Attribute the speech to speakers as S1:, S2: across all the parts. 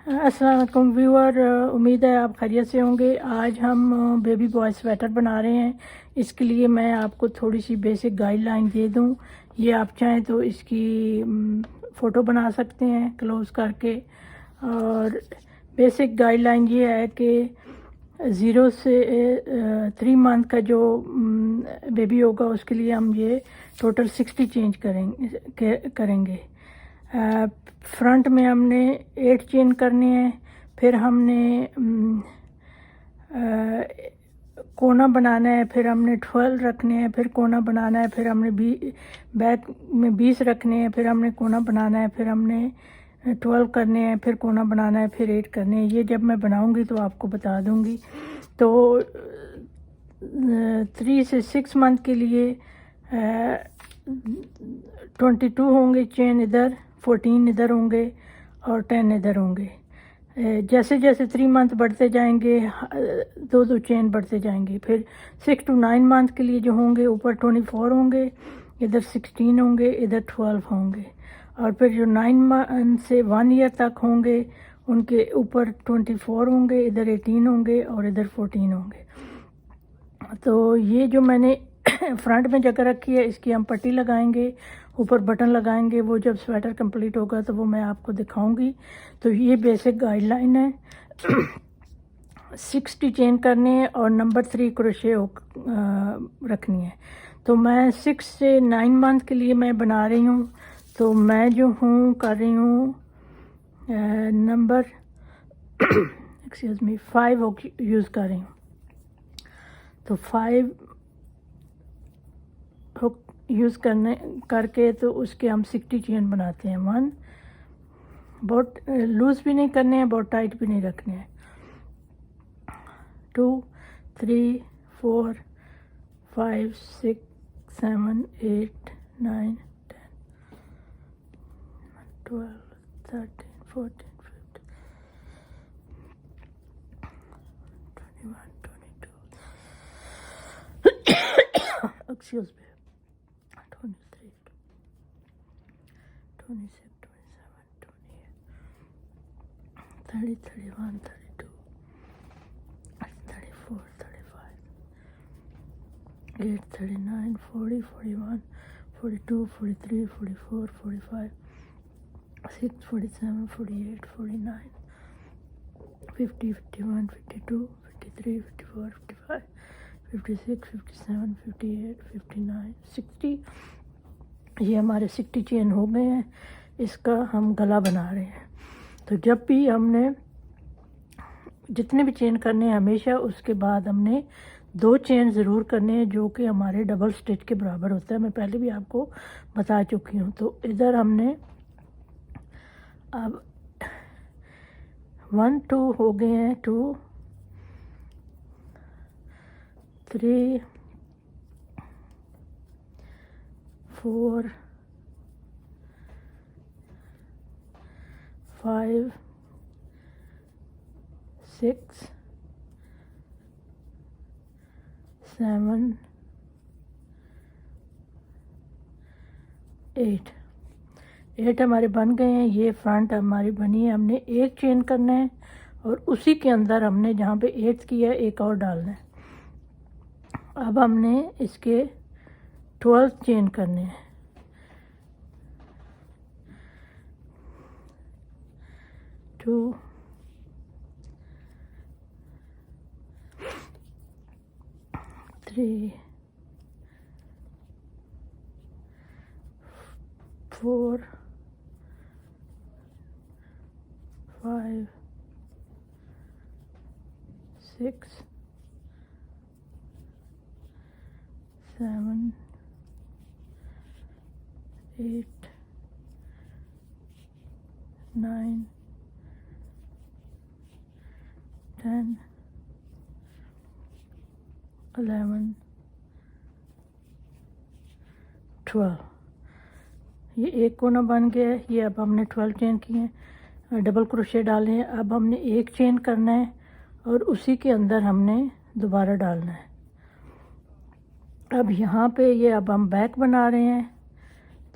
S1: अस्सलाम वालेकुम व्यूअर, उम्मीद है आप खैरियत से होंगे। आज हम बेबी बॉय स्वेटर बना रहे हैं। इसके लिए मैं आपको थोड़ी सी बेसिक गाइडलाइन दे दूं। ये आप चाहें तो इसकी फ़ोटो बना सकते हैं क्लोज करके। और बेसिक गाइडलाइन ये है कि 0 से 3 मंथ का जो बेबी होगा उसके लिए हम ये टोटल 60 चेंज करेंगे। फ्रंट में हमने 8 चेन करने हैं, फिर हमने कोना बनाना है, फिर हमने 12 रखने हैं, फिर कोना बनाना है, फिर हमने बैक में 20 रखने हैं, फिर हमने कोना बनाना है, फिर हमने 12 करने हैं, फिर कोना बनाना है, फिर 8 करने हैं। ये जब मैं बनाऊंगी तो आपको बता दूंगी। तो 3 से 6 मंथ के लिए 22 होंगे चेन इधर, 14 इधर होंगे और 10 इधर होंगे। जैसे जैसे 3 मंथ बढ़ते जाएंगे 2 चेन बढ़ते जाएंगे। फिर 6 to 9 मंथ के लिए जो होंगे ऊपर 24 होंगे, इधर 16 होंगे, इधर 12 होंगे। और फिर जो 9 मंथ से 1 ईयर तक होंगे उनके ऊपर 24 होंगे, इधर 18 होंगे और इधर 14 होंगे। तो ये जो मैंने फ्रंट में जगह रखी है इसकी हम पट्टी लगाएंगे, ऊपर बटन लगाएंगे। वो जब स्वेटर कंप्लीट होगा तो वो मैं आपको दिखाऊंगी। तो ये बेसिक गाइडलाइन है। 60 चेन करने हैं और नंबर 3 क्रोशे रखनी है। तो मैं 6 से 9 मंथ के लिए मैं बना रही हूँ। तो मैं जो हूँ कर रही हूँ नंबर एक्सक्यूज मी 5 यूज़ कर रही हूँ। तो 5 हुक यूज़ करके तो उसके हम 60 चेन बनाते हैं। 1 बहुत लूज़ भी नहीं करने हैं, बहुत टाइट भी नहीं रखने हैं। 2 3 4 5 6 7 8 9 10 12 13 14 15 21 22 excuse me 23 26 27 28 30 31 32 34 35 8 39 40 41 42 43 44 45 6 47 48 49 50 51 52 53 54 55 56 57 58 59 60। ये हमारे 60 चेन हो गए हैं। इसका हम गला बना रहे हैं। तो जब भी हमने जितने भी चेन करने हैं हमेशा उसके बाद हमने 2 चेन ज़रूर करने हैं जो कि हमारे डबल स्टिच के बराबर होता है। मैं पहले भी आपको बता चुकी हूँ। तो इधर हमने अब 1 2 हो गए हैं, 2 3 4 5 6 7 8 हमारे बन गए हैं। ये फ्रंट हमारी बनी है। हमने 1 चेन करना है और उसी के अंदर हमने जहाँ पे 8 किया है एक और डालना है। अब हमने इसके 12 चेन करने हैं। 2 3 4 5 6 7 8 9 10 11 12। ये एक कोना बन गया है। ये अब हमने 12 चेन किए हैं, डबल क्रोशे डाले हैं। अब हमने 1 चेन करना है और उसी के अंदर हमने दोबारा डालना है। अब यहाँ पे ये अब हम बैक बना रहे हैं।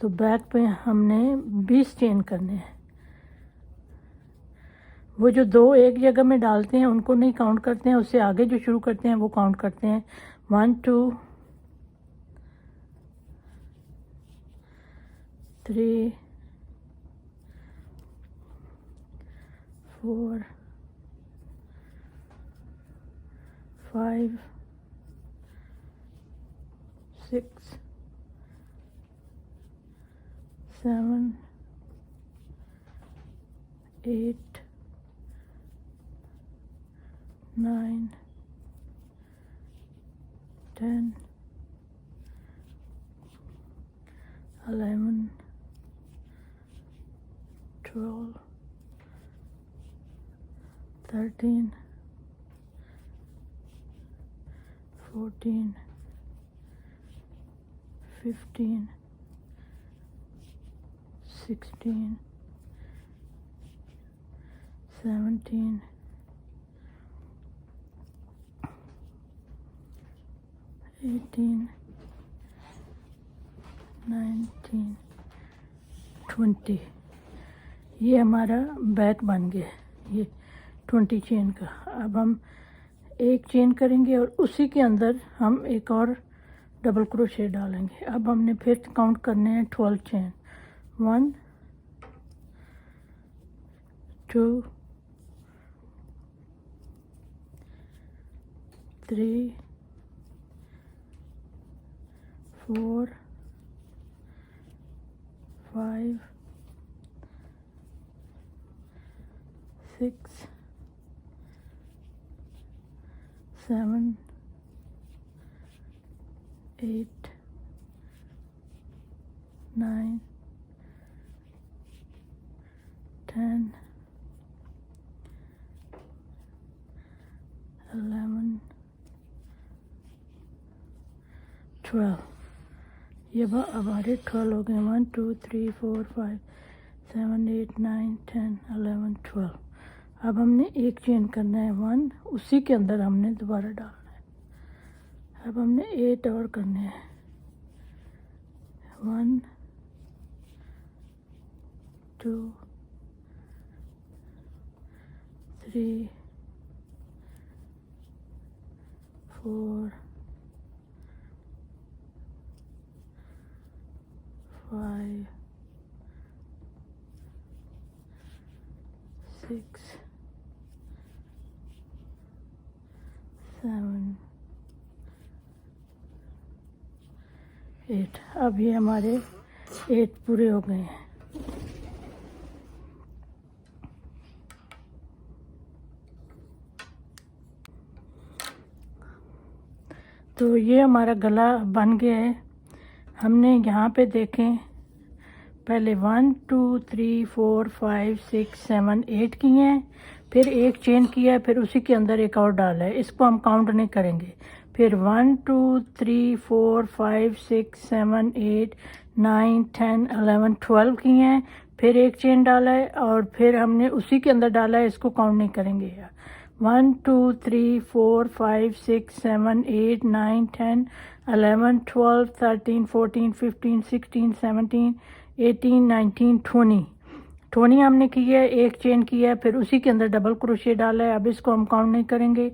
S1: तो बैक पे हमने 20 चेन करने हैं। वो जो दो एक जगह में डालते हैं उनको नहीं काउंट करते हैं, उससे आगे जो शुरू करते हैं वो काउंट करते हैं। 1 2 3 4 5 6 7 8 9 10 11 12 13 14 15 16 17 18 19 20। ये हमारा बैक बन गया, ये 20 चेन का। अब हम एक चेन करेंगे और उसी के अंदर हम एक और डबल क्रोशे डालेंगे। अब हमने फिर काउंट करने हैं 12 चेन। 1 2 3 4 5 6 7 8 9 10 11 12। ये हमारे 12 हो गए। 1 2 3 4 5 7 8 9 10 11 12। अब हमने एक चेन करना है 1, उसी के अंदर हमने दोबारा डालना है। अब हमने 8 और करने हैं। 1 2 3 4 5 6 7 8। अब ये हमारे 8 पूरे हो गए हैं। तो ये हमारा गला बन गया है। हमने यहाँ पे देखें, पहले 1 2 3 4 5 6 7 8 किए हैं, फिर एक चेन किया है, फिर उसी के अंदर एक और डाला है। इसको हम काउंट नहीं करेंगे। फिर 1 2 3 4 5 6 7 8 9 10 11 12 किए हैं, फिर एक चेन डाला है और फिर हमने उसी के अंदर डाला है। इसको काउंट नहीं करेंगे। 1 2 3 4 5 6 7 8 9 10 11 12 13 14 15 16 17 18 19 20 हमने किया है, एक चेन किया है, फिर उसी के अंदर डबल क्रोशिया डाला है। अब इसको हम काउंट नहीं करेंगे।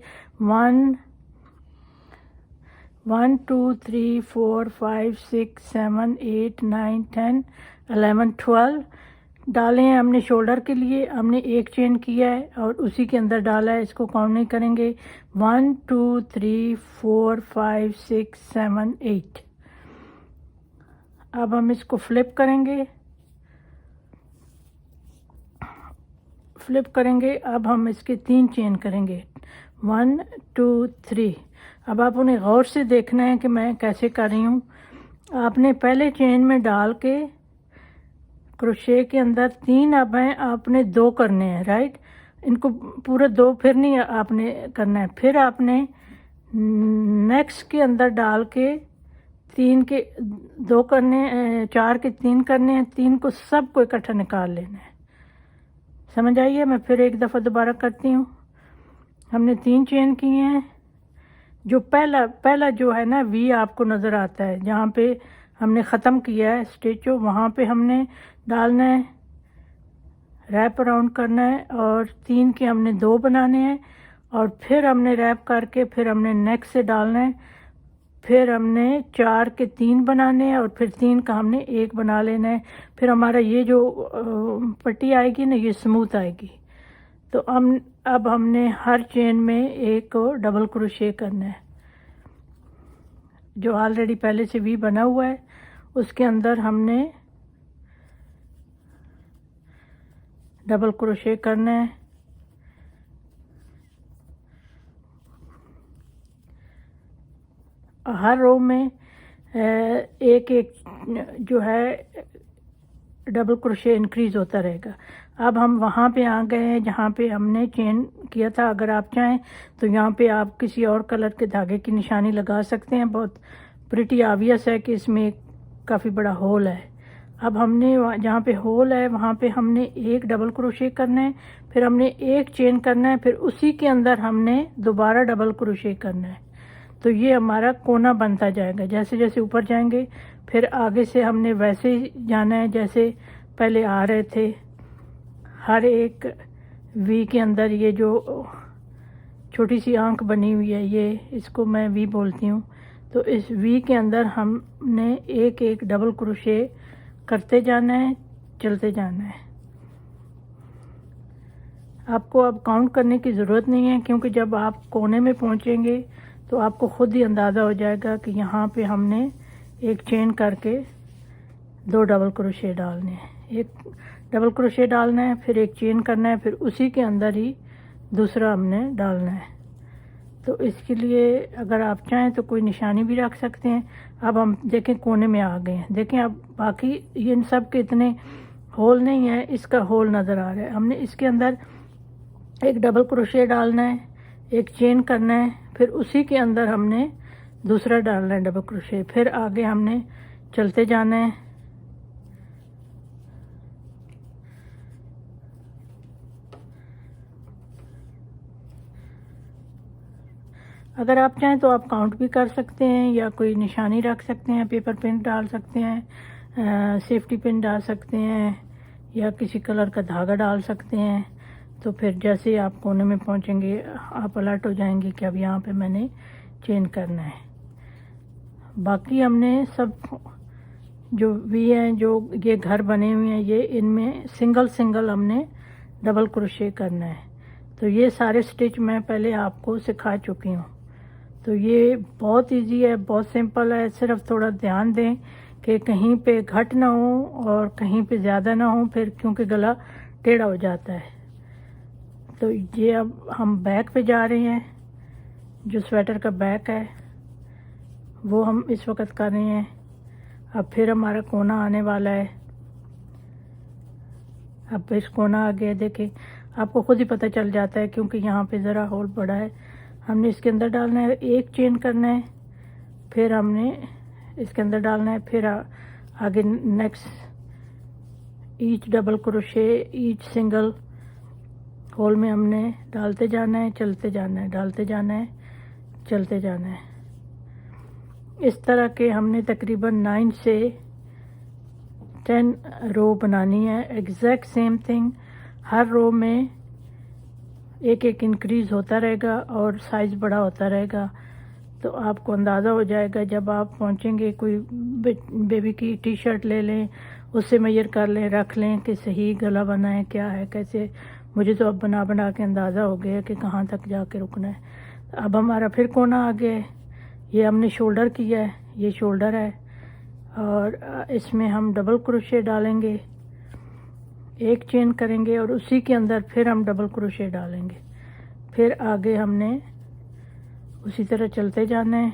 S1: 1 1 2 3 4 5 6 7 8 9 10 11 12 डाले हैं हमने शोल्डर के लिए। हमने एक चेन किया है और उसी के अंदर डाला है। इसको काउंट नहीं करेंगे। 1 2 3 4 5 6 7 8। अब हम इसको फ्लिप करेंगे। अब हम इसके 3 चेन करेंगे। 1 2 3। अब आप उन्हें गौर से देखना है कि मैं कैसे कर रही हूँ। आपने पहले चेन में डाल के क्रोशे के अंदर 3 अब हैं, आपने 2 करने हैं, राइट। इनको पूरे 2 फिर नहीं आपने करना है। फिर आपने नेक्स्ट के अंदर डाल के 3 के 2 करने, 4 के 3 करने हैं। 3 को सबको इकट्ठा निकाल लेना है। समझ आइए। मैं फिर एक दफ़ा दोबारा करती हूँ। हमने 3 चेन किए हैं। जो पहला जो है ना वी आपको नज़र आता है, जहाँ पे हमने ख़त्म किया है स्टिच, वहाँ पे हमने डालना है, रैप अराउंड करना है और 3 के हमने 2 बनाने हैं और फिर हमने रैप करके फिर हमने नेक से डालना है, फिर हमने 4 के 3 बनाने हैं और फिर 3 का हमने 1 बना लेना है। फिर हमारा ये जो पट्टी आएगी ना, ये स्मूथ आएगी। तो अब हमने हर चेन में एक डबल क्रोशे करना है। जो ऑलरेडी पहले से वी बना हुआ है उसके अंदर हमने डबल क्रोशे करना है। हर रो में एक एक जो है डबल क्रोशे इंक्रीज होता रहेगा। अब हम वहाँ पे आ गए हैं जहाँ पे हमने चेन किया था। अगर आप चाहें तो यहाँ पे आप किसी और कलर के धागे की निशानी लगा सकते हैं। बहुत प्रिटी ऑब्वियस है कि इसमें काफ़ी बड़ा होल है। अब हमने जहाँ पे होल है वहाँ पे हमने एक डबल क्रोशे करना है, फिर हमने एक चेन करना है, फिर उसी के अंदर हमने दोबारा डबल क्रोशे करना है। तो ये हमारा कोना बनता जाएगा। जैसे जैसे ऊपर जाएंगे फिर आगे से हमने वैसे ही जाना है जैसे पहले आ रहे थे। हर एक वी के अंदर ये जो छोटी सी आंख बनी हुई है, ये इसको मैं वी बोलती हूँ। तो इस वी के अंदर हमने एक एक डबल क्रोशे करते जाना है, चलते जाना है। आपको अब काउंट करने की ज़रूरत नहीं है, क्योंकि जब आप कोने में पहुँचेंगे तो आपको ख़ुद ही अंदाज़ा हो जाएगा कि यहाँ पे हमने एक चेन करके 2 डबल क्रोशे डालने हैं। एक डबल क्रोशे डालना है, फिर एक चेन करना है, फिर उसी के अंदर ही दूसरा हमने डालना है। तो इसके लिए अगर आप चाहें तो कोई निशानी भी रख सकते हैं। अब हम देखें कोने में आ गए हैं। देखें अब बाकी ये इन सब के इतने होल नहीं है, इसका होल नज़र आ रहा है। हमने इसके अंदर एक डबल क्रोशे डालना है, एक चेन करना है, फिर उसी के अंदर हमने दूसरा डालना है डबल क्रोशे। फिर आगे हमने चलते जाना है। अगर आप चाहें तो आप काउंट भी कर सकते हैं या कोई निशानी रख सकते हैं, पेपर पिन डाल सकते हैं, सेफ्टी पिन डाल सकते हैं या किसी कलर का धागा डाल सकते हैं। तो फिर जैसे आप कोने में पहुंचेंगे आप अलर्ट हो जाएंगे कि अब यहाँ पे मैंने चेन करना है। बाकी हमने सब जो वी हैं, जो ये घर बने हुए हैं, ये इनमें सिंगल सिंगल हमने डबल क्रोशे करना है। तो ये सारे स्टिच मैं पहले आपको सिखा चुकी हूँ। तो ये बहुत इजी है, बहुत सिंपल है। सिर्फ थोड़ा ध्यान दें कि कहीं पे घट ना हो और कहीं पे ज़्यादा ना हो, फिर क्योंकि गला टेढ़ा हो जाता है। तो ये अब हम बैक पे जा रहे हैं। जो स्वेटर का बैक है वो हम इस वक्त कर रहे हैं। अब फिर हमारा कोना आने वाला है। अब इस कोना आ गया, देखें आपको खुद ही पता चल जाता है क्योंकि यहाँ पे ज़रा होल बड़ा है। हमने इसके अंदर डालना है, एक चेन करना है, फिर हमने इसके अंदर डालना है, फिर आगे next each double crochet, each single hole में हमने डालते जाना है, चलते जाना है, डालते जाना है, चलते जाना है। इस तरह के हमने तकरीबन 9 से 10 रो बनानी है। एग्जैक्ट सेम थिंग, हर रो में एक एक इंक्रीज़ होता रहेगा और साइज़ बड़ा होता रहेगा। तो आपको अंदाज़ा हो जाएगा जब आप पहुंचेंगे। कोई बेबी की टी शर्ट ले लें, उससे मेजर कर लें, रख लें कि सही गला बना है क्या है कैसे। मुझे तो अब बना बना के अंदाज़ा हो गया कि कहाँ तक जाके रुकना है। अब हमारा फिर कोना आ गया है। ये हमने शोल्डर किया है, ये शोल्डर है और इसमें हम डबल क्रोशे डालेंगे, एक चेन करेंगे और उसी के अंदर फिर हम डबल क्रोशे डालेंगे। फिर आगे हमने उसी तरह चलते जाना है।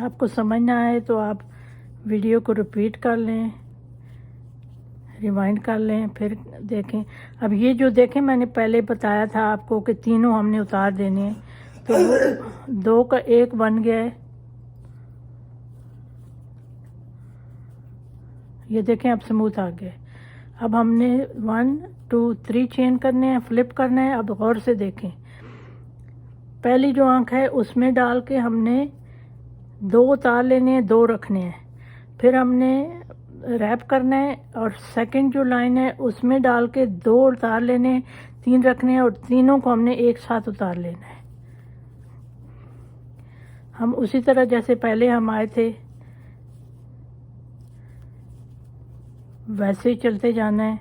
S1: आपको समझ ना आए तो आप वीडियो को रिपीट कर लें, रिवाइंड कर लें, फिर देखें। अब ये जो देखें मैंने पहले बताया था आपको कि तीनों हमने उतार देने हैं, तो 2 का 1 बन गया है। ये देखें अब स्मूथ आ गया। अब हमने 1 2 3 चेन करने हैं, फ्लिप करना है। अब गौर से देखें, पहली जो आंख है उसमें डाल के हमने 2 उतार लेने हैं, 2 रखने हैं। फिर हमने रैप करना है और सेकंड जो लाइन है उसमें डाल के 2 उतार लेने हैं, 3 रखने हैं और तीनों को हमने एक साथ उतार लेना है। हम उसी तरह जैसे पहले हम आए थे वैसे ही चलते जाना है।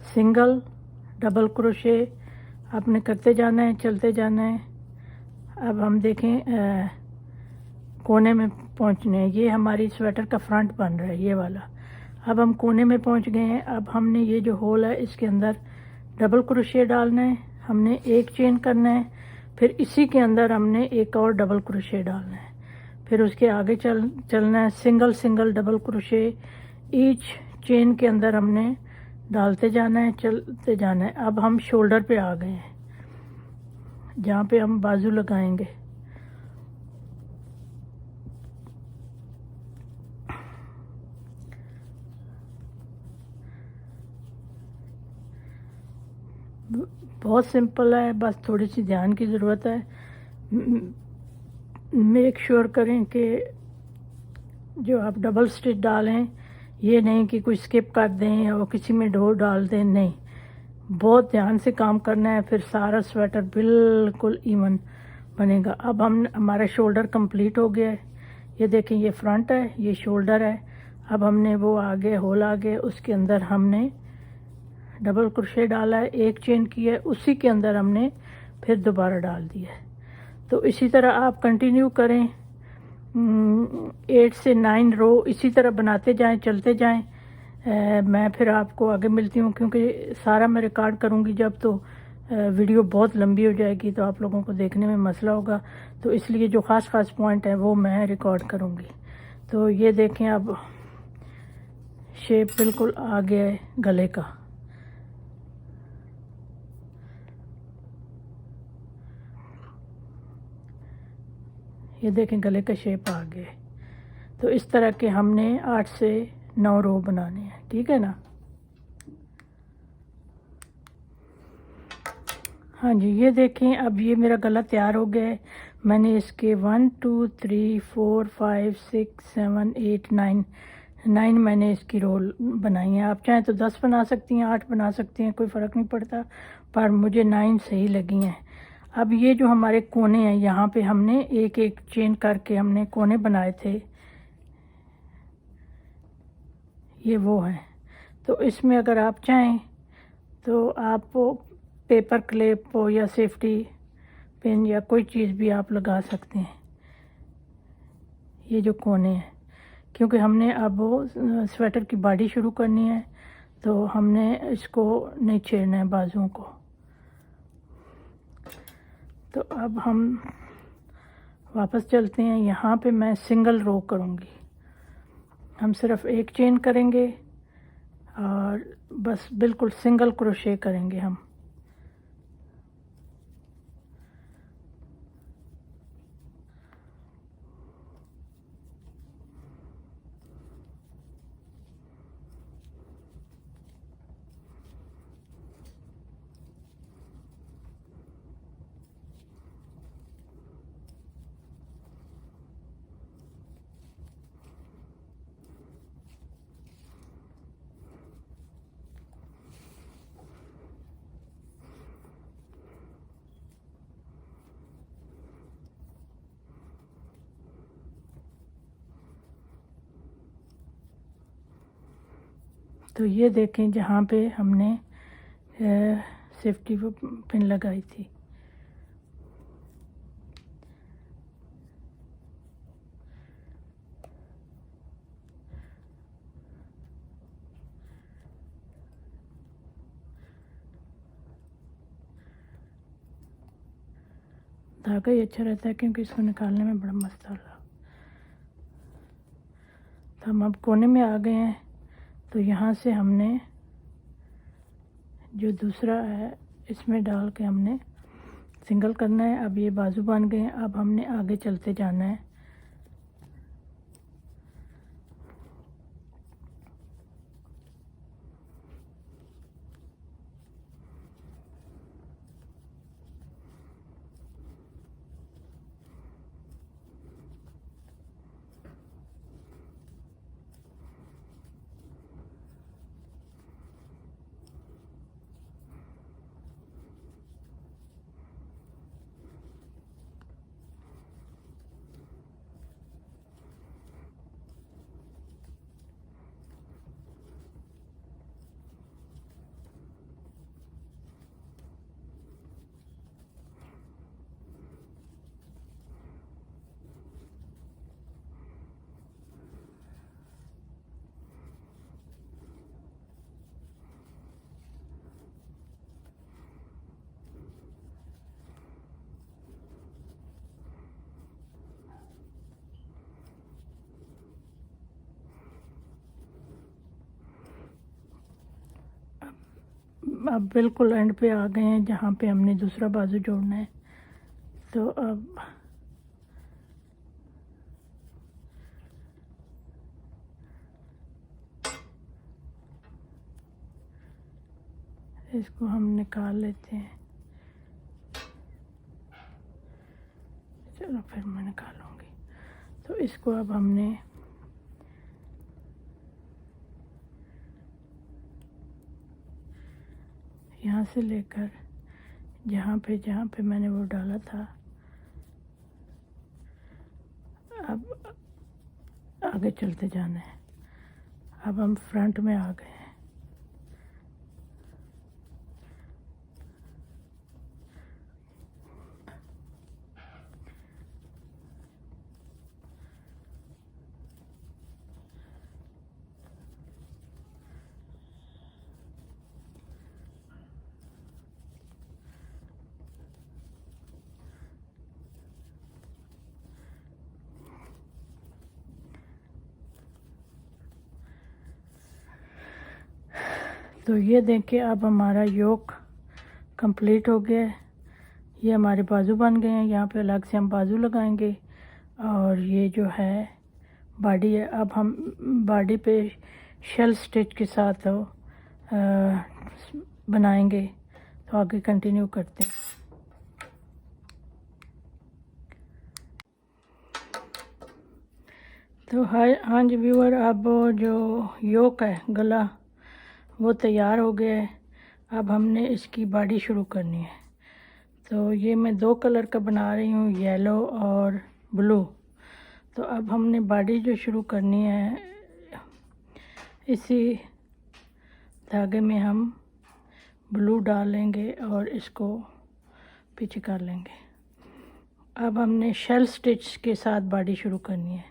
S1: सिंगल डबल क्रोशे आपने करते जाना है, चलते जाना है। अब हम देखें कोने में पहुंचने हैं। ये हमारी स्वेटर का फ्रंट बन रहा है, ये वाला। अब हम कोने में पहुंच गए हैं। अब हमने ये जो होल है इसके अंदर डबल क्रोशे डालना है, हमने एक चेन करना है, फिर इसी के अंदर हमने एक और डबल क्रोशे डालना है, फिर उसके आगे चलना है। Single single double crochet each chain के अंदर हमने डालते जाना है, चलते जाना है। अब हम शोल्डर पे आ गए हैं, जहाँ पे हम बाजू लगाएंगे। बहुत सिंपल है, बस थोड़ी सी ध्यान की ज़रूरत है। मेक श्योर करें कि जो आप डबल स्टिच डालें ये नहीं कि कुछ स्किप कर दें और किसी में डोर डाल दें, नहीं, बहुत ध्यान से काम करना है, फिर सारा स्वेटर बिल्कुल इवन बनेगा। अब हमारा शोल्डर कंप्लीट हो गया है। ये देखें, ये फ्रंट है, ये शोल्डर है। अब हमने वो आगे होल आगे उसके अंदर हमने डबल क्रोशे डाला है, एक चेन की है, उसी के अंदर हमने फिर दोबारा डाल दिया है। तो इसी तरह आप कंटिन्यू करें, 8 से 9 रो इसी तरह बनाते जाएं, चलते जाएं। मैं फिर आपको आगे मिलती हूँ, क्योंकि सारा मैं रिकॉर्ड करूँगी जब, तो वीडियो बहुत लंबी हो जाएगी तो आप लोगों को देखने में मसला होगा। तो इसलिए जो ख़ास पॉइंट हैं वो मैं रिकॉर्ड करूँगी। तो ये देखें, अब शेप बिल्कुल आ गया है गले का। ये देखें, गले का शेप आ गया है। तो इस तरह के हमने 8 से 9 रो बनाने हैं, ठीक है ना। हाँ जी, ये देखें, अब ये मेरा गला तैयार हो गया है। मैंने इसके 1 2 3 4 5 6 7 8 9 मैंने इसकी रोल बनाई है। आप चाहें तो 10 बना सकती हैं, 8 बना सकती हैं, कोई फ़र्क नहीं पड़ता, पर मुझे 9 सही लगी हैं। अब ये जो हमारे कोने हैं, यहाँ पे हमने एक एक चेन करके हमने कोने बनाए थे, ये वो हैं। तो इसमें अगर आप चाहें तो आप पेपर क्लिप हो या सेफ्टी पिन या कोई चीज़ भी आप लगा सकते हैं, ये जो कोने हैं, क्योंकि हमने अब वो स्वेटर की बॉडी शुरू करनी है, तो हमने इसको नहीं छेड़ना है बाजुओं को। तो अब हम वापस चलते हैं। यहाँ पे मैं सिंगल रो करूँगी, हम सिर्फ एक चेन करेंगे और बस बिल्कुल सिंगल क्रोशे करेंगे हम। तो ये देखें, जहाँ पे हमने सेफ्टी पिन लगाई थी, धागा ही अच्छा रहता है क्योंकि इसको निकालने में बड़ा मसला रहा। तो हम अब कोने में आ गए हैं। तो यहाँ से हमने जो दूसरा है इसमें डाल के हमने सिंगल करना है। अब ये बाजू बन गए हैं, अब हमने आगे चलते जाना है। अब बिल्कुल एंड पे आ गए हैं जहाँ पे हमने दूसरा बाजू जोड़ना है। तो अब इसको हम निकाल लेते हैं। चलो फिर मैं निकालूंगी। तो इसको अब हमने यहाँ से लेकर जहाँ पे मैंने वो डाला था, अब आगे चलते जाना है। अब हम फ्रंट में आ गए हैं। तो ये देखें, अब हमारा योक कंप्लीट हो गया है। ये हमारे बाजू बन गए हैं। यहाँ पे अलग से हम बाजू लगाएंगे और ये जो है बॉडी है। अब हम बॉडी पे शेल स्टिच के साथ बनाएंगे। तो आगे कंटिन्यू करते हैं। तो हाँ जी व्यूअर, अब जो योक है, गला, वो तैयार हो गया है। अब हमने इसकी बॉडी शुरू करनी है। तो ये मैं 2 कलर का बना रही हूँ, येलो और ब्लू। तो अब हमने बॉडी जो शुरू करनी है, इसी धागे में हम ब्लू डाल लेंगे और इसको पीछे कर लेंगे। अब हमने शेल स्टिच के साथ बॉडी शुरू करनी है।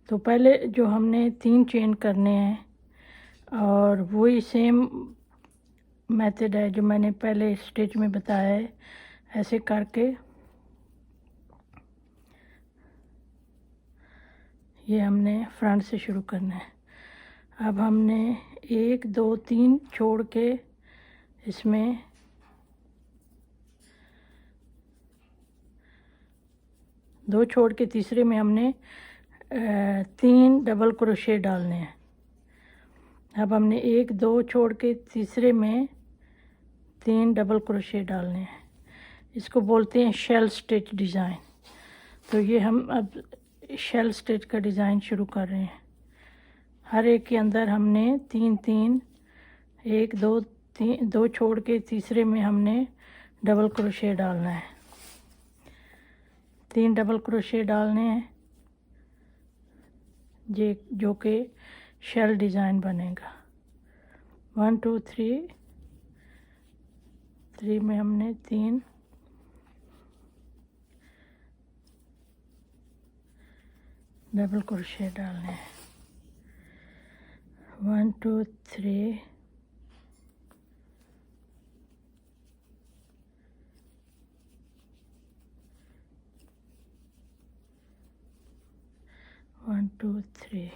S1: तो पहले जो हमने 3 चेन करने हैं और वही सेम मेथड है जो मैंने पहले स्टिच में बताया है। ऐसे करके ये हमने फ्रंट से शुरू करना है। अब हमने 1 2 3 छोड़ के इसमें दो छोड़ के तीसरे में हमने 3 डबल क्रोशे डालने हैं। अब हमने 1 2 छोड़ के तीसरे में 3 डबल क्रोशे डालने हैं। इसको बोलते हैं शेल स्टिच डिज़ाइन। तो ये हम अब शेल स्टिच का डिज़ाइन शुरू कर रहे हैं। हर एक के अंदर हमने 3 3 1 2 3 2 छोड़ के तीसरे में हमने डबल क्रोशे डालना है। 3 डबल क्रोशे डालने हैं जो कि शेल डिज़ाइन बनेगा। 1 2 3 में हमने 3 डबल क्रोशे डालने हैं। 1 2 3 1 2 3।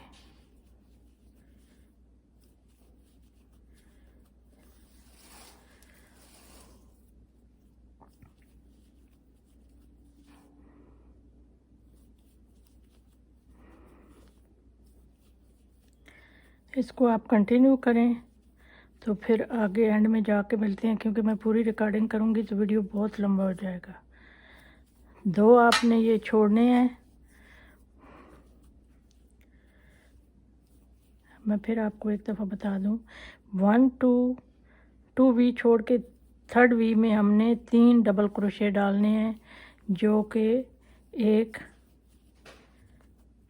S1: इसको आप कंटिन्यू करें। तो फिर आगे एंड में जाके मिलते हैं, क्योंकि मैं पूरी रिकॉर्डिंग करूँगी तो वीडियो बहुत लंबा हो जाएगा। 2 आपने ये छोड़ने हैं। मैं फिर आपको एक दफ़ा बता दूं, 1 2 वी छोड़ के 3rd वी में हमने 3 डबल क्रोशे डालने हैं, जो कि एक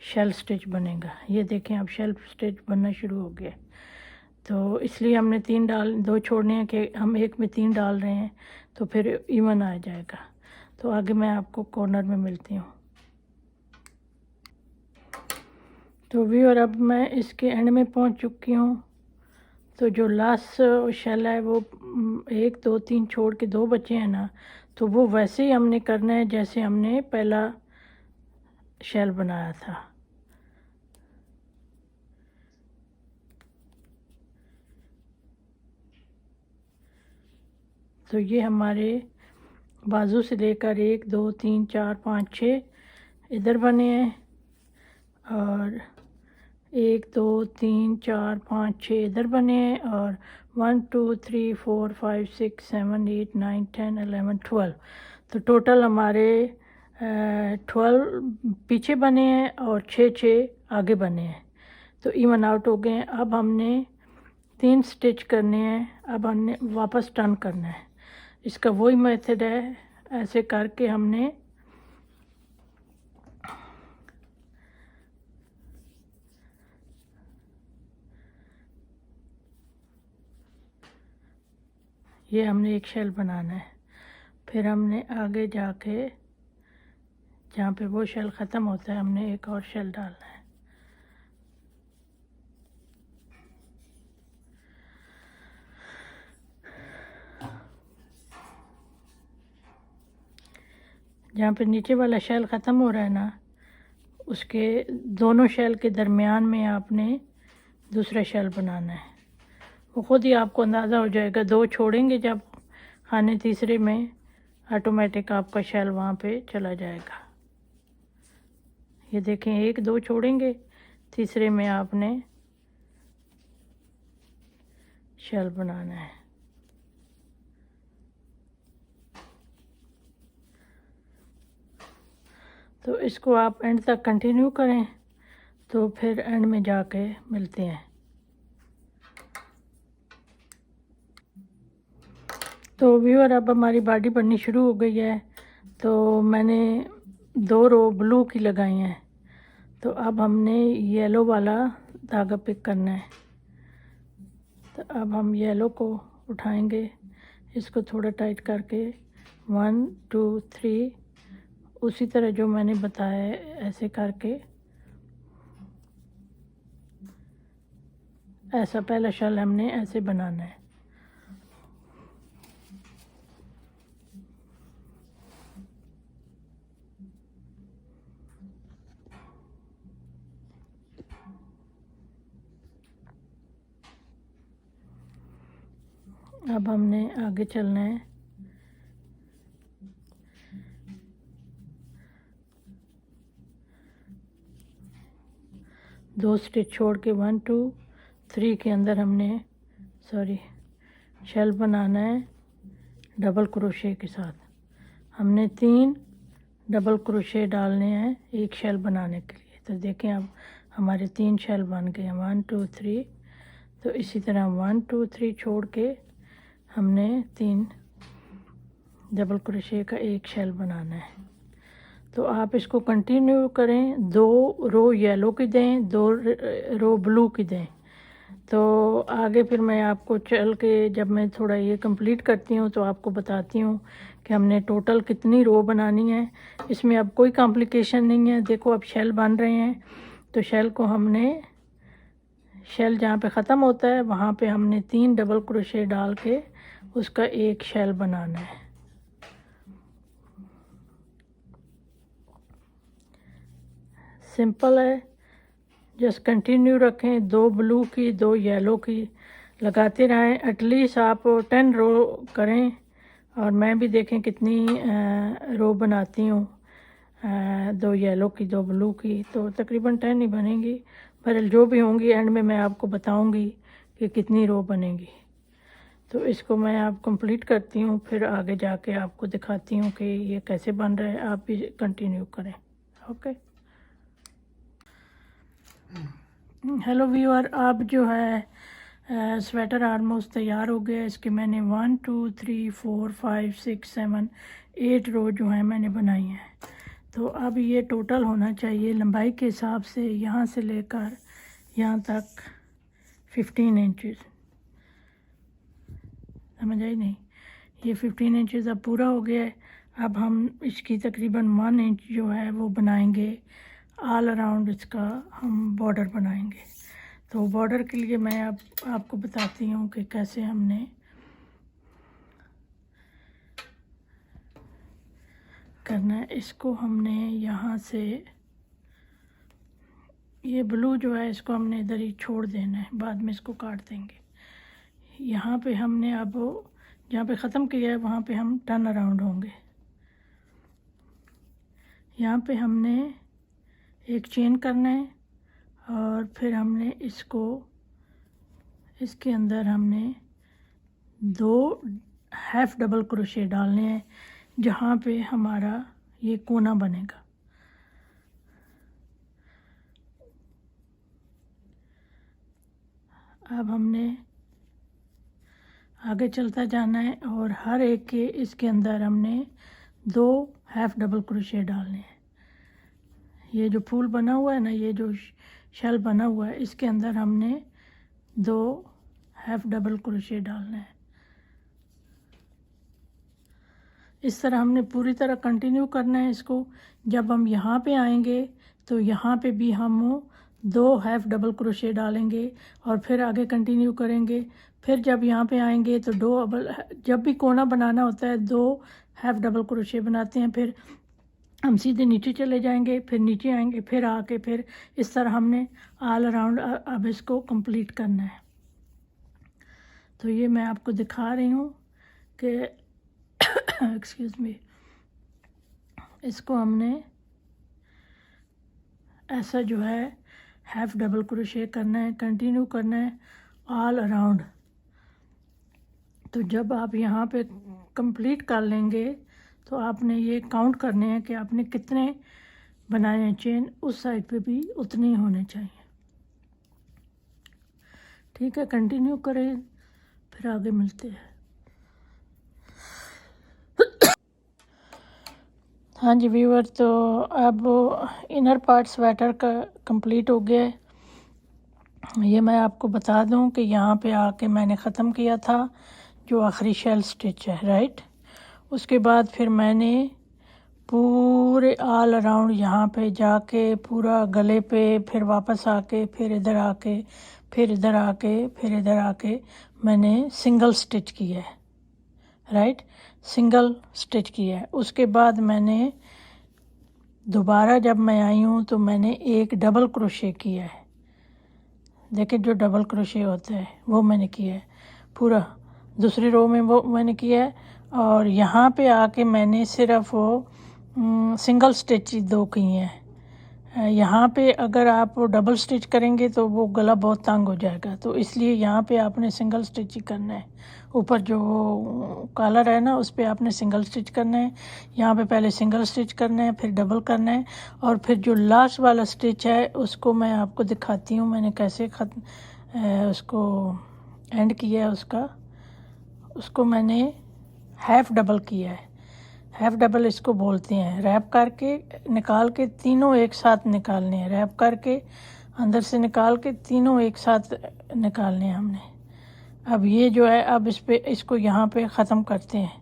S1: शेल स्टिच बनेगा। ये देखें, अब शेल स्टिच बनना शुरू हो गया। तो इसलिए हमने 2 छोड़ने हैं कि हम एक में 3 डाल रहे हैं, तो फिर इवन आ जाएगा। तो आगे मैं आपको कॉर्नर में मिलती हूँ। तो व्यूअर, अब मैं इसके एंड में पहुँच चुकी हूँ। तो जो लास्ट शेल है वो 1 2 3 छोड़ के 2 बचे हैं ना, तो वो वैसे ही हमने करना है जैसे हमने पहला शेल बनाया था। तो ये हमारे बाजू से लेकर 1 2 3 4 5 6 इधर बने हैं, और 1 2 3 4 5 6 इधर बने हैं, और 1 2 3 4 5 6 7 8 9 10 11 12। तो टोटल हमारे 12 पीछे बने हैं और 6 आगे बने हैं। तो इवन आउट हो गए हैं। अब हमने 3 स्टिच करने हैं। अब हमने वापस टर्न करना है। इसका वही मेथड है, ऐसे करके हमने ये हमने एक शेल बनाना है। फिर हमने आगे जाके जहाँ पे वो शेल ख़त्म होता है हमने एक और शेल डालना है। जहाँ पे नीचे वाला शेल ख़त्म हो रहा है ना, उसके दोनों शेल के दरमियान में आपने दूसरा शेल बनाना है। वो ख़ुद ही आपको अंदाज़ा हो जाएगा। 2 छोड़ेंगे जब खाने तीसरे में, ऑटोमेटिक आपका शेल वहाँ पे चला जाएगा। ये देखें, 1 2 छोड़ेंगे, तीसरे में आपने शेल बनाना है। तो इसको आप एंड तक कंटिन्यू करें, तो फिर एंड में जाके मिलते हैं। तो व्यूअर, अब हमारी बॉडी बननी शुरू हो गई है। तो मैंने 2 रो ब्लू की लगाई हैं। तो अब हमने येलो वाला धागा पिक करना है। तो अब हम येलो को उठाएंगे, इसको थोड़ा टाइट करके 1 2 3 उसी तरह जो मैंने बताया है ऐसे करके, ऐसा पहला शेल हमने ऐसे बनाना है। अब हमने आगे चलना है। दो स्टिच छोड़ के 1 2 3 के अंदर हमने शेल बनाना है डबल क्रोशे के साथ। हमने 3 डबल क्रोशे डालने हैं एक शेल बनाने के लिए। तो देखें, अब हमारे 3 शेल बन गए हैं, 1 2 3। तो इसी तरह 1 2 3 छोड़ के हमने 3 डबल क्रोशे का एक शेल बनाना है। तो आप इसको कंटिन्यू करें। 2 रो येलो की दें, 2 रो ब्लू की दें। तो आगे फिर मैं आपको चल के जब मैं थोड़ा ये कंप्लीट करती हूँ तो आपको बताती हूँ कि हमने टोटल कितनी रो बनानी है। इसमें अब कोई कॉम्प्लिकेशन नहीं है। देखो, अब शेल बन रहे हैं। तो शेल को हमने, शेल जहाँ पे ख़त्म होता है वहाँ पे हमने 3 डबल क्रोशे डाल के उसका एक शेल बनाना है। सिंपल है, जस्ट कंटिन्यू रखें। 2 ब्लू की 2 येलो की लगाते रहें। एटलीस्ट आप 10 रो करें। और मैं भी देखें कितनी रो बनाती हूँ, 2 येलो की 2 ब्लू की, तो तकरीबन 10 ही बनेंगी। पर जो भी होंगी एंड में मैं आपको बताऊंगी कि कितनी रो बनेगी। तो इसको मैं आप कंप्लीट करती हूँ, फिर आगे जाके आपको दिखाती हूँ कि ये कैसे बन रहा है। आप भी कंटिन्यू करें। ओके। हेलो व्यूअर, अब जो है स्वेटर ऑलमोस्ट तैयार हो गया। इसके मैंने 1 2 3 4 5 6 7 8 रो जो है मैंने बनाई हैं। तो अब ये टोटल होना चाहिए लंबाई के हिसाब से, यहाँ से लेकर यहाँ तक 15 इंचज़। समझ आई नहीं? ये 15 इंचज़ अब पूरा हो गया है। अब हम इसकी तकरीबन 1 इंच जो है वो बनाएंगे। ऑल अराउंड इसका हम बॉर्डर बनाएंगे। तो बॉर्डर के लिए मैं अब आपको बताती हूँ कि कैसे हमने करना है। इसको हमने यहाँ से, ये ब्लू जो है इसको हमने इधर ही छोड़ देना है, बाद में इसको काट देंगे। यहाँ पे हमने अब जहाँ पे ख़त्म किया है वहाँ पे हम टर्न अराउंड होंगे। यहाँ पे हमने एक चेन करना है और फिर हमने इसको, इसके अंदर हमने 2 हाफ डबल क्रोशे डालने हैं जहाँ पे हमारा ये कोना बनेगा। अब हमने आगे चलता जाना है और हर एक के इसके अंदर हमने 2 हाफ डबल क्रोशे डालने हैं। ये जो फूल बना हुआ है ना, ये जो शेल बना हुआ है, इसके अंदर हमने 2 हाफ डबल क्रोशे डालने हैं। इस तरह हमने पूरी तरह कंटिन्यू करना है इसको। जब हम यहाँ पे आएंगे तो यहाँ पे भी हम 2 हाफ डबल क्रोशे डालेंगे और फिर आगे कंटिन्यू करेंगे। फिर जब यहाँ पे आएंगे तो जब भी कोना बनाना होता है 2 हाफ डबल क्रोशे बनाते हैं। फिर हम सीधे नीचे चले जाएंगे, फिर नीचे आएंगे, फिर आके फिर इस तरह हमने ऑल अराउंड अब इसको कंप्लीट करना है। तो ये मैं आपको दिखा रही हूँ कि एक्सक्यूज़ मी, इसको हमने ऐसा जो है हाफ डबल क्रोशे करना है, कंटिन्यू करना है ऑल अराउंड। तो जब आप यहाँ पे कंप्लीट कर लेंगे तो आपने ये काउंट करने हैं कि आपने कितने बनाए हैं चेन, उस साइड पे भी उतने ही होने चाहिए। ठीक है, कंटिन्यू करें, फिर आगे मिलते हैं। हाँ जी व्यूअर, तो अब इनर पार्ट स्वेटर का कंप्लीट हो गया है। ये मैं आपको बता दूं कि यहाँ पे आके मैंने ख़त्म किया था जो आखिरी शेल स्टिच है, राइट। उसके बाद फिर मैंने पूरे ऑल अराउंड यहाँ पे जाके पूरा गले पे, फिर वापस आके, फिर इधर आके, फिर इधर आके, फिर इधर आके मैंने सिंगल स्टिच किया है, राइट, सिंगल स्टिच किया है। उसके बाद मैंने दोबारा जब मैं आई हूँ तो मैंने एक डबल क्रोशे किया है। देखिए जो डबल क्रोशे होता है वो मैंने किया है, पूरा दूसरी रो में वो मैंने किया है। और यहाँ पे आके मैंने सिर्फ वो सिंगल स्टिच 2 किए हैं। यहाँ पे अगर आप डबल स्टिच करेंगे तो वो गला बहुत तंग हो जाएगा, तो इसलिए यहाँ पे आपने सिंगल स्टिच ही करना है। ऊपर जो कॉलर है ना, उस पर आपने सिंगल स्टिच करना है। यहाँ पे पहले सिंगल स्टिच करना है, फिर डबल करना है, और फिर जो लास्ट वाला स्टिच है उसको मैं आपको दिखाती हूँ मैंने कैसे उसको एंड किया है। उसको मैंने हाफ डबल किया है। हाफ डबल इसको बोलते हैं। रैप करके निकाल के तीनों एक साथ निकालने हैं, रैप करके अंदर से निकाल के तीनों एक साथ निकालने हैं हमने। अब ये जो है, अब इसको यहाँ पे ख़त्म करते हैं।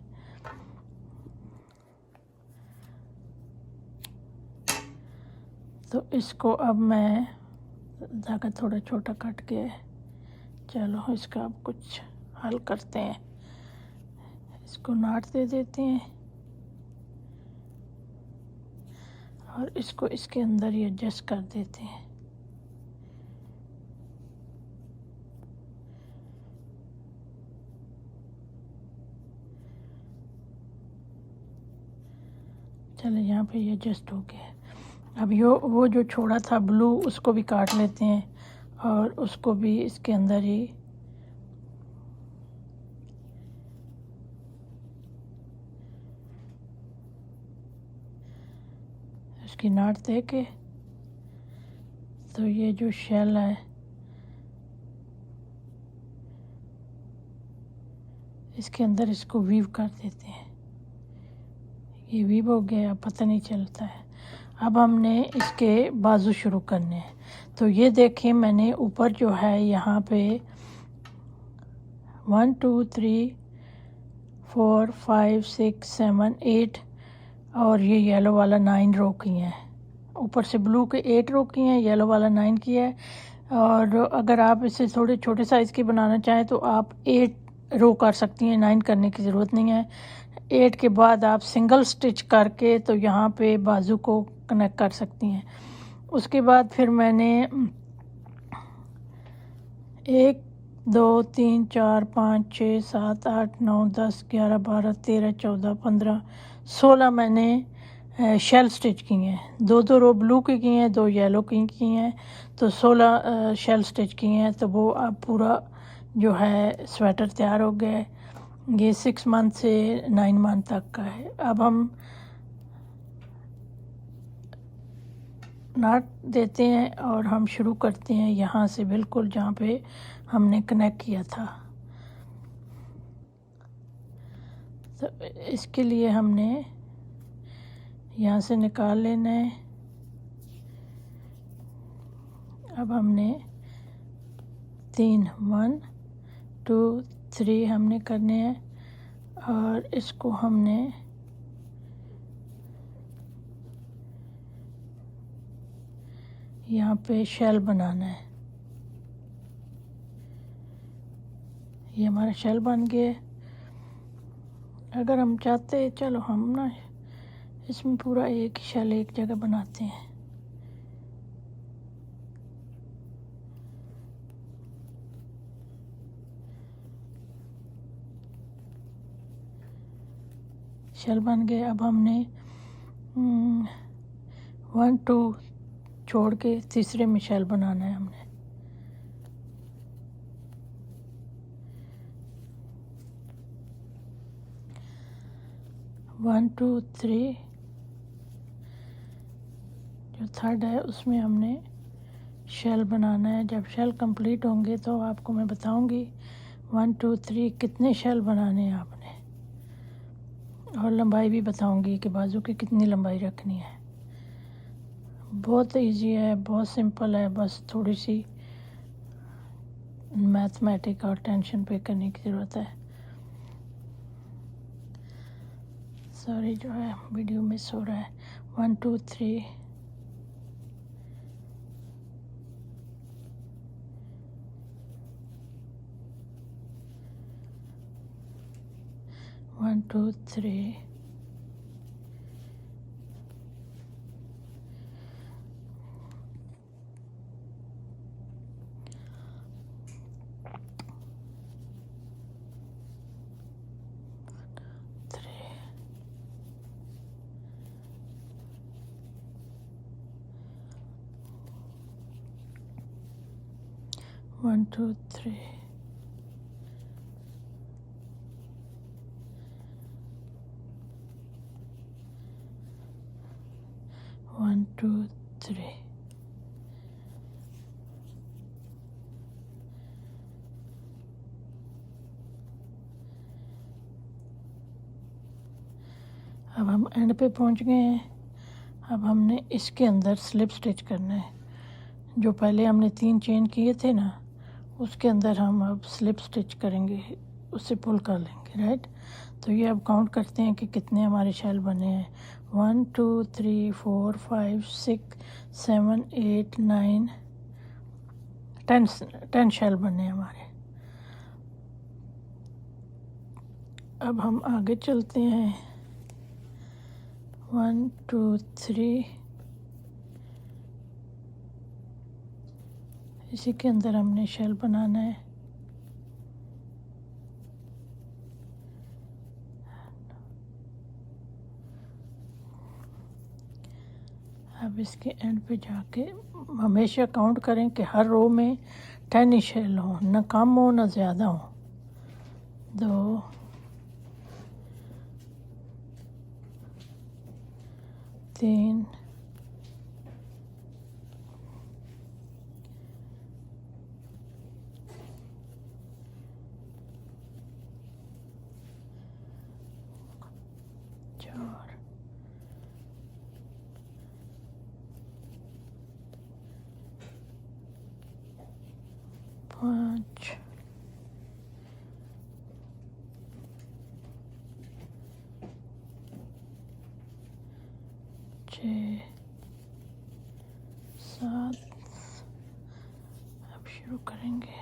S1: तो इसको अब मैं धागा थोड़ा छोटा काट के, चलो इसका अब कुछ हल करते हैं। इसको नाट दे देते हैं और इसको इसके अंदर ही एडजस्ट कर देते हैं। चलो यहाँ पे ये एडजस्ट हो गया। अब वो जो छोड़ा था ब्लू, उसको भी काट लेते हैं और उसको भी इसके अंदर ही उसकी नाट दे के, तो ये जो शेल है इसके अंदर इसको वीव कर देते हैं। ये वीव हो गया, पता नहीं चलता है। अब हमने इसके बाजू शुरू करने हैं। तो ये देखिए मैंने ऊपर जो है यहाँ पे 1 2 3 4 5 6 7 8 और ये येलो वाला 9 रो किए हैं। ऊपर से ब्लू के 8 रो किए हैं, येलो वाला 9 किया है। और अगर आप इसे थोड़े छोटे साइज़ की बनाना चाहें तो आप 8 रो कर सकती हैं, 9 करने की ज़रूरत नहीं है। 8 के बाद आप सिंगल स्टिच करके तो यहाँ पे बाजू को कनेक्ट कर सकती हैं। उसके बाद फिर मैंने एक 2 3 4 5 6 7 8 9 10 11 12 13 14 15 16 मैंने शेल स्टिच किए हैं। 2 रो ब्लू के किए हैं, 2 येलो की किए हैं, तो 16 शेल स्टिच किए हैं। तो वो अब पूरा जो है स्वेटर तैयार हो गया है। ये 6 मंथ से 9 मंथ तक का है। अब हम नाट देते हैं और हम शुरू करते हैं यहाँ से, बिल्कुल जहाँ पे हमने कनेक्ट किया था। तो इसके लिए हमने यहाँ से निकाल लेना है। अब हमने 3 1 2 3 हमने करने हैं और इसको हमने यहाँ पे शेल बनाना है। ये हमारा शेल बन गया है। अगर हम चाहते, चलो हम ना इसमें पूरा एक ही शेल एक जगह बनाते हैं। शेल बन गए। अब हमने 1 2 छोड़ के तीसरे में शेल बनाना है हमने। वन टू थ्री, जो थर्ड है उसमें हमने शेल बनाना है। जब शेल कंप्लीट होंगे तो आपको मैं बताऊंगी 1 2 3 कितने शेल बनाने हैं आपने, और लंबाई भी बताऊंगी कि बाजू की कितनी लंबाई रखनी है। बहुत इजी है, बहुत सिंपल है, बस थोड़ी सी मैथमेटिक और टेंशन पे करने की ज़रूरत है। सॉरी, जो है वीडियो मिस हो रहा है। 1 2 3 1 2 3 1 2 3 1 2 3 अब हम एंड पे पहुंच गए हैं। अब हमने इसके अंदर स्लिप स्टिच करना है। जो पहले हमने 3 चेन किए थे ना, उसके अंदर हम अब स्लिप स्टिच करेंगे, उससे पुल कर लेंगे, राइट। तो ये अब काउंट करते हैं कि कितने हमारे शेल बने हैं। 1 2 3 4 5 6 7 8 9 10 शेल बने हैं हमारे। अब हम आगे चलते हैं। 1 2 3, इसी के अंदर हमने शेल बनाना है। अब इसके एंड पे जाके हमेशा काउंट करें कि हर रो में 10 ही शेल हो, ना कम हो ना ज़्यादा हो। 2 3 4 5 6 7। अब शुरू करेंगे।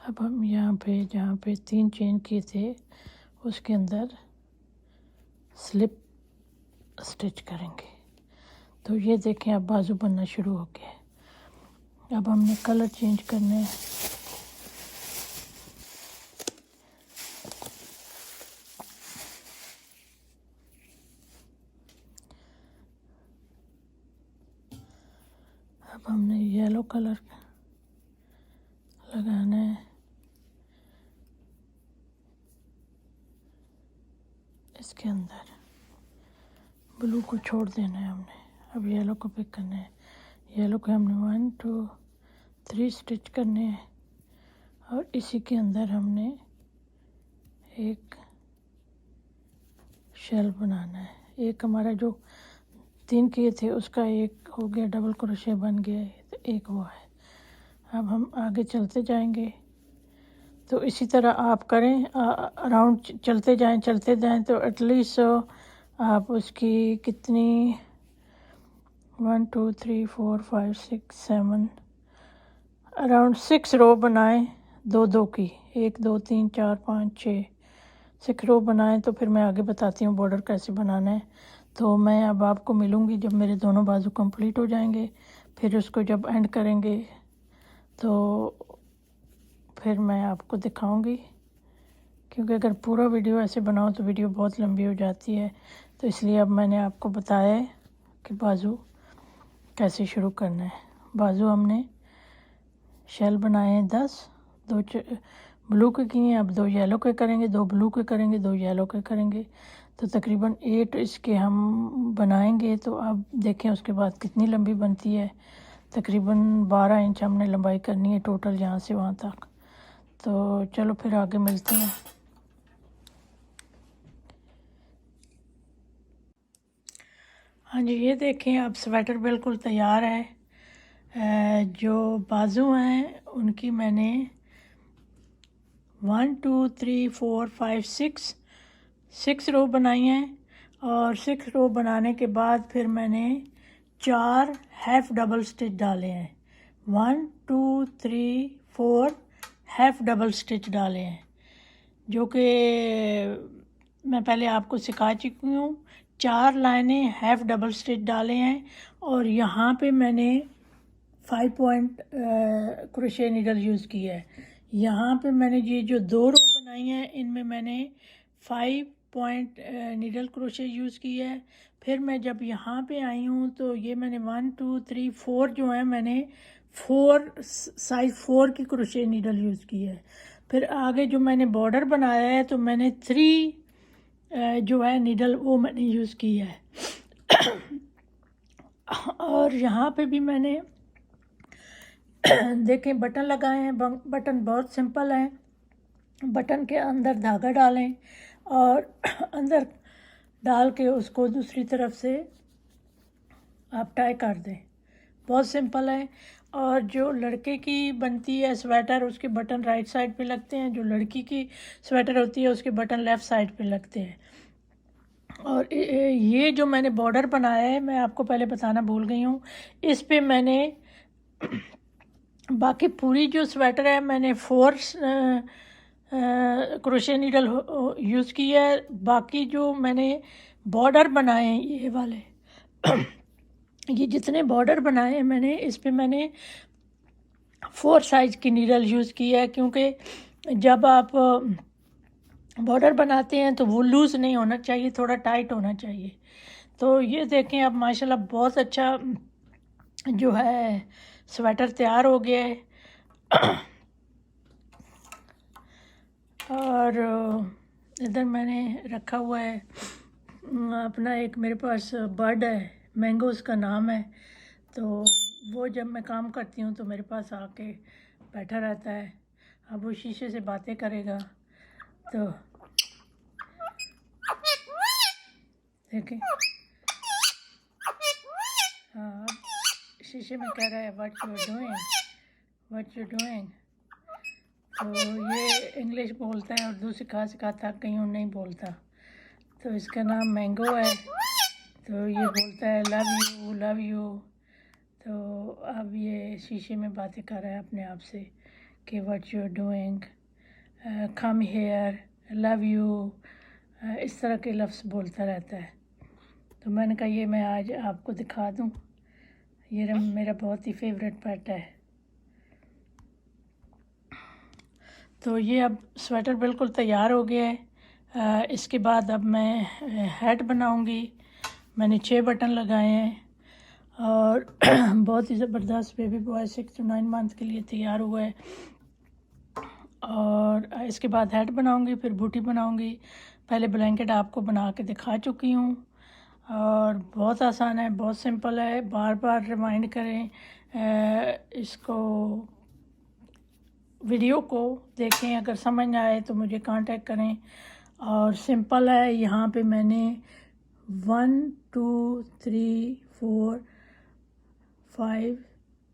S1: अब हम यहाँ पे जहाँ पे 3 चेन किए थे उसके अंदर स्लिप स्टिच करेंगे। तो ये देखें अब बाजू बनना शुरू हो गया। अब हमने कलर चेंज करने हैं। अब हमने येलो कलर लगाना है। इसके अंदर ब्लू को छोड़ देना है हमने। अब येलो को पिक करना है। येलो को हमने 1 2 3 स्टिच करने हैं और इसी के अंदर हमने एक शेल बनाना है। एक हमारा जो 3 किए थे उसका एक हो गया, डबल क्रोशे बन गया है, तो एक वो है। अब हम आगे चलते जाएंगे। तो इसी तरह आप करें, अराउंड चलते जाएं तो एटलीस्ट आप उसकी कितनी 1 2 3 4 5 6 7 अराउंड 6 रो बनाएं, 2 की, 1 2 3 4 5 6 6 रो बनाएं। तो फिर मैं आगे बताती हूँ बॉर्डर कैसे बनाना है। तो मैं अब आपको मिलूँगी जब मेरे दोनों बाजू कंप्लीट हो जाएंगे। फिर उसको जब एंड करेंगे तो फिर मैं आपको दिखाऊंगी, क्योंकि अगर पूरा वीडियो ऐसे बनाओ तो वीडियो बहुत लंबी हो जाती है। तो इसलिए अब मैंने आपको बताया है कि बाजू कैसे शुरू करना है। बाजू हमने शेल बनाए हैं 10, 2 ब्लू के किए हैं, अब 2 येलो के करेंगे, 2 ब्लू के करेंगे, 2 येलो के करेंगे। तो तकरीबन 8 इसके हम बनाएंगे। तो अब देखें उसके बाद कितनी लंबी बनती है। तकरीबन 12 इंच हमने लंबाई करनी है टोटल यहाँ से वहाँ तक। तो चलो फिर आगे मिलते हैं। हाँ जी, ये देखें अब स्वेटर बिल्कुल तैयार है। जो बाजू हैं उनकी मैंने 1 2 3 4 5 6 रो बनाई हैं। और 6 रो बनाने के बाद फिर मैंने 4 हाफ डबल स्टिच डाले हैं। 1 2 3 4 हाफ डबल स्टिच डाले हैं, जो कि मैं पहले आपको सिखा चुकी हूँ। 4 लाइनें हाफ डबल स्टिच डाले हैं और यहाँ पे मैंने 5 पॉइंट क्रोशे नीडल यूज़ की है। यहाँ पे मैंने ये जो 2 रो बनाई हैं इनमें मैंने 5 पॉइंट नीडल क्रोशे यूज़ की है। फिर मैं जब यहाँ पे आई हूँ तो ये मैंने 1 2 3 4 जो है मैंने 4 साइज 4 की क्रोशे नीडल यूज़ की है। फिर आगे जो मैंने बॉर्डर बनाया है तो मैंने 3 जो है नीडल वो मैंने यूज़ की है। और यहाँ पे भी मैंने देखें बटन लगाए हैं। बटन बहुत सिंपल हैं। बटन के अंदर धागा डालें और अंदर डाल के उसको दूसरी तरफ से आप टाई कर दें। बहुत सिंपल है। और जो लड़के की बनती है स्वेटर उसके बटन राइट साइड पे लगते हैं, जो लड़की की स्वेटर होती है उसके बटन लेफ़्ट साइड पे लगते हैं। और ये जो मैंने बॉर्डर बनाया है मैं आपको पहले बताना भूल गई हूँ। इस पे मैंने बाकी पूरी जो स्वेटर है मैंने 4 क्रोशे नीडल यूज़ की है। बाकी जो मैंने बॉर्डर बनाए हैं ये वाले ये जितने बॉर्डर बनाए हैं मैंने इस पे मैंने 4 साइज की नीडल यूज़ की है, क्योंकि जब आप बॉर्डर बनाते हैं तो वो लूज़ नहीं होना चाहिए, थोड़ा टाइट होना चाहिए। तो ये देखें अब माशाल्लाह बहुत अच्छा जो है स्वेटर तैयार हो गया है। और इधर मैंने रखा हुआ है अपना, एक मेरे पास बर्ड है, मैंगो उसका नाम है। तो वो जब मैं काम करती हूँ तो मेरे पास आके बैठा रहता है। अब वो शीशे से बातें करेगा। तो देखें, हाँ शीशे में कह रहा है what you doing, what you doing. तो ये इंग्लिश बोलता है, उर्दू सिखाता कहीं और नहीं बोलता। तो इसका नाम मैंगो है। तो ये बोलता है लव यू लव यू। तो अब ये शीशे में बातें कर रहा है अपने आप से कि what you are doing, come here, love you, इस तरह के लफ्ज़ बोलता रहता है। तो मैंने कहा ये मैं आज आपको दिखा दूं। ये मेरा बहुत ही फेवरेट पेट है। तो ये अब स्वेटर बिल्कुल तैयार हो गया है। इसके बाद अब मैं हैट बनाऊंगी। मैंने 6 बटन लगाए हैं और बहुत ही ज़बरदस्त बेबी बॉय 6 to 9 मंथ के लिए तैयार हुआ है। और इसके बाद हैट बनाऊंगी, फिर बूटी बनाऊंगी। पहले ब्लैंकेट आपको बना के दिखा चुकी हूँ और बहुत आसान है, बहुत सिंपल है। बार बार रिमाइंड करें, इसको वीडियो को देखें, अगर समझ ना आए तो मुझे कांटेक्ट करें। और सिंपल है। यहाँ पे मैंने 1 2 3 4 5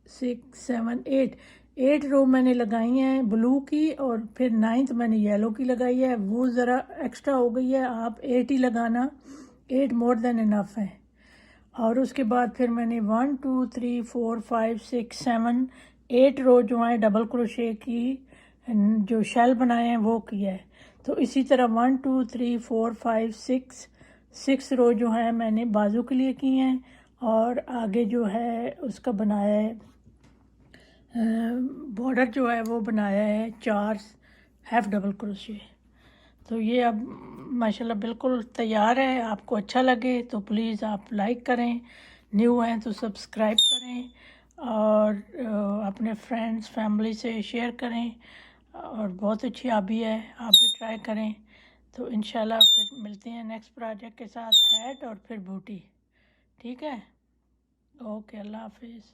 S1: 6 7 8 रो मैंने लगाई हैं ब्लू की, और फिर 9th मैंने येलो की लगाई है। वो ज़रा एक्स्ट्रा हो गई है, आप 8 ही लगाना, 8 मोर देन इनफ है। और उसके बाद फिर मैंने 1 2 3 4 5 6 7 8 रो जो है डबल क्रोशे की जो शेल बनाए हैं वो किया है। तो इसी तरह 1 2 3 4 5 6 रो जो है मैंने बाजू के लिए की हैं, और आगे जो है उसका बनाया है, बॉर्डर जो है वो बनाया है 4 हाफ डबल क्रोशे। तो ये अब माशाल्लाह बिल्कुल तैयार है। आपको अच्छा लगे तो प्लीज़ आप लाइक करें, न्यू हैं तो सब्सक्राइब करें, और अपने फ्रेंड्स फैमिली से शेयर करें। और बहुत अच्छी हॉबी है, आप भी ट्राई करें। तो इंशाल्लाह फिर मिलते हैं नेक्स्ट प्रोजेक्ट के साथ, हैट और फिर बूटी। ठीक है, ओके, अल्लाह हाफिज़।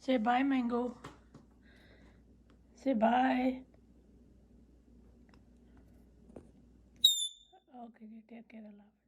S1: से बाय मैंगो, से बाय। ओके, टेक केयर, अल्लाह।